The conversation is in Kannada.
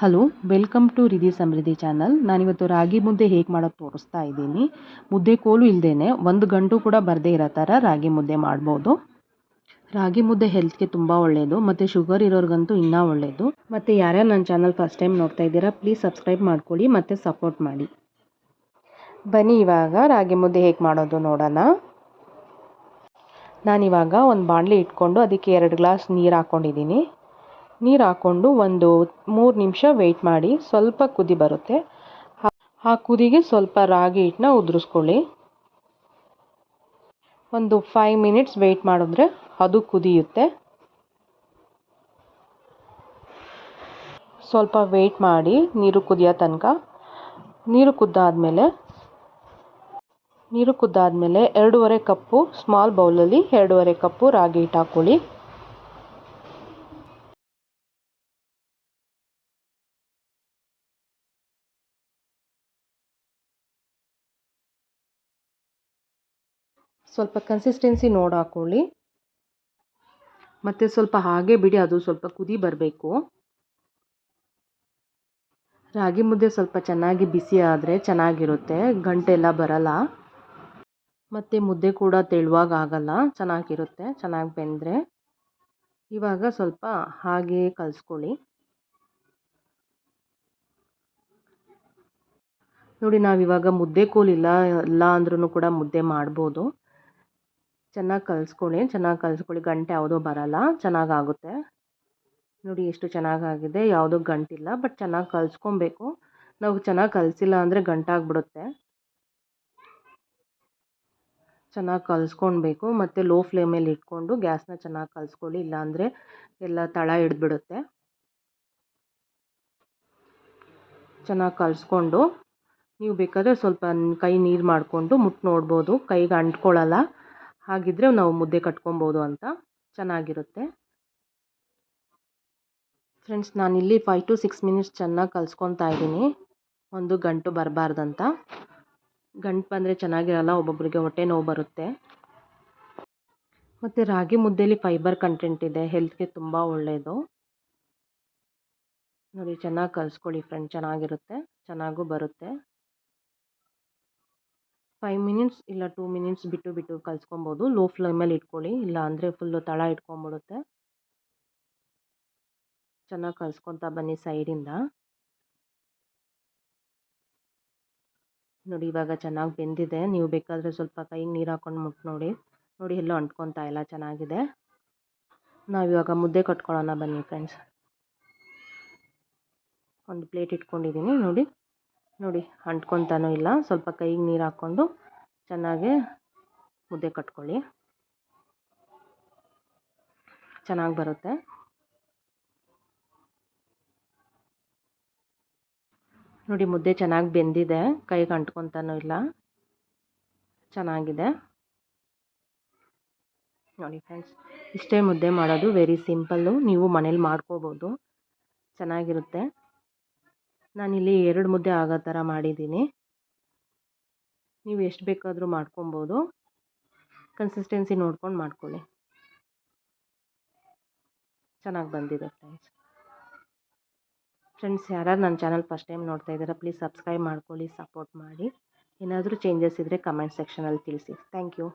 Hello, welcome to Ridhi Samruddhi channel. ನಾನಿವತ್ತು ರಾಗಿ ಮುದ್ದೆ ಹೇಗೆ ಮಾಡೋದು ತೋರಿಸ್ತಾ ಇದ್ದೀನಿ. ಮುದ್ದೆ ಕೋಲು ಇಲ್ಲದೇ 1 ಗಂಟು ಕೂಡ ಬರದೇ ಇರೋ ಥರ ರಾಗಿ ಮುದ್ದೆ ಮಾಡ್ಬೋದು. ರಾಗಿ ಮುದ್ದೆ ಹೆಲ್ತ್ಗೆ ತುಂಬ ಒಳ್ಳೆಯದು ಮತ್ತು ಶುಗರ್ ಇರೋರಿಗಂತೂ ಇನ್ನೂ ಒಳ್ಳೆಯದು. ಮತ್ತು ಯಾರ್ಯಾರು ನನ್ನ ಚಾನಲ್ ಫಸ್ಟ್ ಟೈಮ್ ನೋಡ್ತಾ ಇದ್ದೀರಾ, ಪ್ಲೀಸ್ ಸಬ್ಸ್ಕ್ರೈಬ್ ಮಾಡ್ಕೊಳ್ಳಿ ಮತ್ತು ಸಪೋರ್ಟ್ ಮಾಡಿ. ಬನ್ನಿ ಇವಾಗ ರಾಗಿ ಮುದ್ದೆ ಹೇಗೆ ಮಾಡೋದು ನೋಡೋಣ. ನಾನಿವಾಗ ಒಂದು ಬಾಣಲಿ ಇಟ್ಕೊಂಡು ಅದಕ್ಕೆ 2 ಗ್ಲಾಸ್ ನೀರು ಹಾಕ್ಕೊಂಡಿದ್ದೀನಿ. ನೀರು ಹಾಕ್ಕೊಂಡು ಒಂದು 3 ನಿಮಿಷ ವೆಯ್ಟ್ ಮಾಡಿ, ಸ್ವಲ್ಪ ಕುದಿ ಬರುತ್ತೆ. ಆ ಕುದಿಗೆ ಸ್ವಲ್ಪ ರಾಗಿ ಹಿಟ್ಟನ್ನ ಉದುರಿಸ್ಕೊಳ್ಳಿ. ಒಂದು 5 ಮಿನಿಟ್ಸ್ ವೆಯ್ಟ್ ಮಾಡಿದ್ರೆ ಅದು ಕುದಿಯುತ್ತೆ. ಸ್ವಲ್ಪ ವೆಯ್ಟ್ ಮಾಡಿ ನೀರು ಕುದಿಯೋ ತನಕ. ನೀರು ಕುದ್ದಾದಮೇಲೆ 2.5 ಕಪ್ಪು ಸ್ಮಾಲ್ ಬೌಲಲ್ಲಿ 2.5 ಕಪ್ಪು ರಾಗಿ ಹಿಟ್ಟು ಹಾಕ್ಕೊಳ್ಳಿ. ಸ್ವಲ್ಪ ಕನ್ಸಿಸ್ಟೆನ್ಸಿ ನೋಡಿ ಹಾಕ್ಕೊಳ್ಳಿ. ಮತ್ತು ಸ್ವಲ್ಪ ಹಾಗೆ ಬಿಡಿ, ಅದು ಸ್ವಲ್ಪ ಕುದಿ ಬರಬೇಕು. ರಾಗಿ ಮುದ್ದೆ ಸ್ವಲ್ಪ ಚೆನ್ನಾಗಿ ಬಿಸಿ ಆದರೆ ಚೆನ್ನಾಗಿರುತ್ತೆ, ಗಂಟೆಲ್ಲ ಬರಲ್ಲ. ಮತ್ತು ಮುದ್ದೆ ಕೂಡ ತೆಳುವಾಗಿ ಆಗಲ್ಲ, ಚೆನ್ನಾಗಿರುತ್ತೆ ಚೆನ್ನಾಗಿ ಬೆಂದರೆ. ಇವಾಗ ಸ್ವಲ್ಪ ಹಾಗೆ ಕಲಿಸ್ಕೊಳ್ಳಿ. ನೋಡಿ, ನಾವಿವಾಗ ಮುದ್ದೆ ಕೋಲಿಲ್ಲ ಅಂದ್ರೂ ಕೂಡ ಮುದ್ದೆ ಮಾಡ್ಬೋದು. ಚೆನ್ನಾಗಿ ಕಲಿಸ್ಕೊಳ್ಳಿ, ಗಂಟೆ ಯಾವುದೋ ಬರಲ್ಲ, ಚೆನ್ನಾಗಾಗುತ್ತೆ. ನೋಡಿ ಎಷ್ಟು ಚೆನ್ನಾಗಾಗಿದೆ, ಯಾವುದೋ ಗಂಟಿಲ್ಲ. ಬಟ್ ಚೆನ್ನಾಗಿ ಕಲಿಸ್ಕೊಬೇಕು. ನಾವು ಚೆನ್ನಾಗಿ ಕಲಿಸಿಲ್ಲ ಅಂದರೆ ಗಂಟಾಗ್ಬಿಡುತ್ತೆ. ಚೆನ್ನಾಗಿ ಕಲಿಸ್ಕೊಳ್ಬೇಕು. ಮತ್ತು ಲೋ ಫ್ಲೇಮಲ್ಲಿ ಇಟ್ಕೊಂಡು ಗ್ಯಾಸ್ನ ಚೆನ್ನಾಗಿ ಕಲಿಸ್ಕೊಳ್ಳಿ, ಇಲ್ಲಾಂದರೆ ಎಲ್ಲ ತಳ ಹಿಡಿದ್ಬಿಡುತ್ತೆ. ಚೆನ್ನಾಗಿ ಕಲಿಸ್ಕೊಂಡು ನೀವು ಬೇಕಾದರೆ ಸ್ವಲ್ಪ ಕೈ ನೀರು ಮಾಡಿಕೊಂಡು ಮುಟ್ಟು ನೋಡ್ಬೋದು, ಕೈಗೆ ಅಂಟ್ಕೊಳ್ಳಲ್ಲ. ಹಾಗಿದ್ದರೆ ನಾವು ಮುದ್ದೆ ಕಟ್ಕೊಬೋದು ಅಂತ, ಚೆನ್ನಾಗಿರುತ್ತೆ. ಫ್ರೆಂಡ್ಸ್, ನಾನಿಲ್ಲಿ 5 to 6 ಮಿನಿಟ್ಸ್ ಚೆನ್ನಾಗಿ ಕಲಿಸ್ಕೊತಾ ಇದ್ದೀನಿ, ಒಂದು ಗಂಟು ಬರಬಾರ್ದಂತ. ಗಂಟು ಬಂದರೆ ಚೆನ್ನಾಗಿರಲ್ಲ, ಒಬ್ಬೊಬ್ಬರಿಗೆ ಹೊಟ್ಟೆ ನೋವು ಬರುತ್ತೆ. ಮತ್ತು ರಾಗಿ ಮುದ್ದೆಯಲ್ಲಿ ಫೈಬರ್ ಕಂಟೆಂಟ್ ಇದೆ, ಹೆಲ್ತ್ಗೆ ತುಂಬ ಒಳ್ಳೆಯದು. ನೋಡಿ, ಚೆನ್ನಾಗಿ ಕಲಿಸ್ಕೊಳ್ಳಿ ಫ್ರೆಂಡ್, ಚೆನ್ನಾಗಿರುತ್ತೆ, ಚೆನ್ನಾಗೂ ಬರುತ್ತೆ. 5 ಮಿನಿಟ್ಸ್ ಇಲ್ಲ 2 ಮಿನಿಟ್ಸ್ ಬಿಟ್ಟು ಕಲಿಸ್ಕೊಬೋದು. ಲೋ ಫ್ಲೇಮಲ್ಲಿ ಇಟ್ಕೊಳ್ಳಿ, ಇಲ್ಲ ಅಂದರೆ ಫುಲ್ಲು ತಳ ಇಟ್ಕೊಂಡ್ಬಿಡುತ್ತೆ. ಚೆನ್ನಾಗಿ ಕಲಿಸ್ಕೊತಾ ಬನ್ನಿ ಸೈಡಿಂದ. ನೋಡಿ, ಇವಾಗ ಚೆನ್ನಾಗಿ ಬೆಂದಿದೆ. ನೀವು ಬೇಕಾದರೆ ಸ್ವಲ್ಪ ಕೈಗೆ ನೀರು ಹಾಕ್ಕೊಂಡು ಮುಟ್ಟು ನೋಡಿ. ಎಲ್ಲೋ ಅಂಟ್ಕೊತಾ ಇಲ್ಲ, ಚೆನ್ನಾಗಿದೆ. ನಾವಿವಾಗ ಮುದ್ದೆ ಕಟ್ಕೊಳ್ಳೋಣ ಬನ್ನಿ ಫ್ರೆಂಡ್ಸ್. ಒಂದು ಪ್ಲೇಟ್ ಇಟ್ಕೊಂಡಿದ್ದೀನಿ. ನೋಡಿ ಅಂಟ್ಕೊತಾನೂ ಇಲ್ಲ. ಸ್ವಲ್ಪ ಕೈಗೆ ನೀರು ಹಾಕ್ಕೊಂಡು ಚೆನ್ನಾಗಿ ಮುದ್ದೆ ಕಟ್ಕೊಳ್ಳಿ, ಚೆನ್ನಾಗಿ ಬರುತ್ತೆ. ನೋಡಿ, ಮುದ್ದೆ ಚೆನ್ನಾಗಿ ಬೆಂದಿದೆ, ಕೈಗೆ ಅಂಟ್ಕೊತಾನೂ ಇಲ್ಲ, ಚೆನ್ನಾಗಿದೆ. ನೋಡಿ ಫ್ರೆಂಡ್ಸ್, ಇಷ್ಟೇ ಮುದ್ದೆ ಮಾಡೋದು, ವೆರಿ ಸಿಂಪಲ್ಲು. ನೀವು ಮನೇಲಿ ಮಾಡ್ಕೋಬೋದು, ಚೆನ್ನಾಗಿರುತ್ತೆ. ನಾನಿಲ್ಲಿ 2 ಮುದ್ದೆ ಆಗೋ ಥರ ಮಾಡಿದ್ದೀನಿ. ನೀವು ಎಷ್ಟು ಬೇಕಾದರೂ ಮಾಡ್ಕೊಬೋದು, ಕನ್ಸಿಸ್ಟೆನ್ಸಿ ನೋಡ್ಕೊಂಡು ಮಾಡ್ಕೊಳ್ಳಿ. ಚೆನ್ನಾಗಿ ಬಂದಿದೆ ಫ್ರೆಂಡ್ಸ್. ಯಾರು ನನ್ನ ಚಾನಲ್ ಫಸ್ಟ್ ಟೈಮ್ ನೋಡ್ತಾ ಇದ್ದೀರಾ, ಪ್ಲೀಸ್ ಸಬ್ಸ್ಕ್ರೈಬ್ ಮಾಡ್ಕೊಳ್ಳಿ, ಸಪೋರ್ಟ್ ಮಾಡಿ. ಏನಾದರೂ ಚೇಂಜಸ್ ಇದ್ದರೆ ಕಮೆಂಟ್ ಸೆಕ್ಷನಲ್ಲಿ ತಿಳಿಸಿ. Thank you.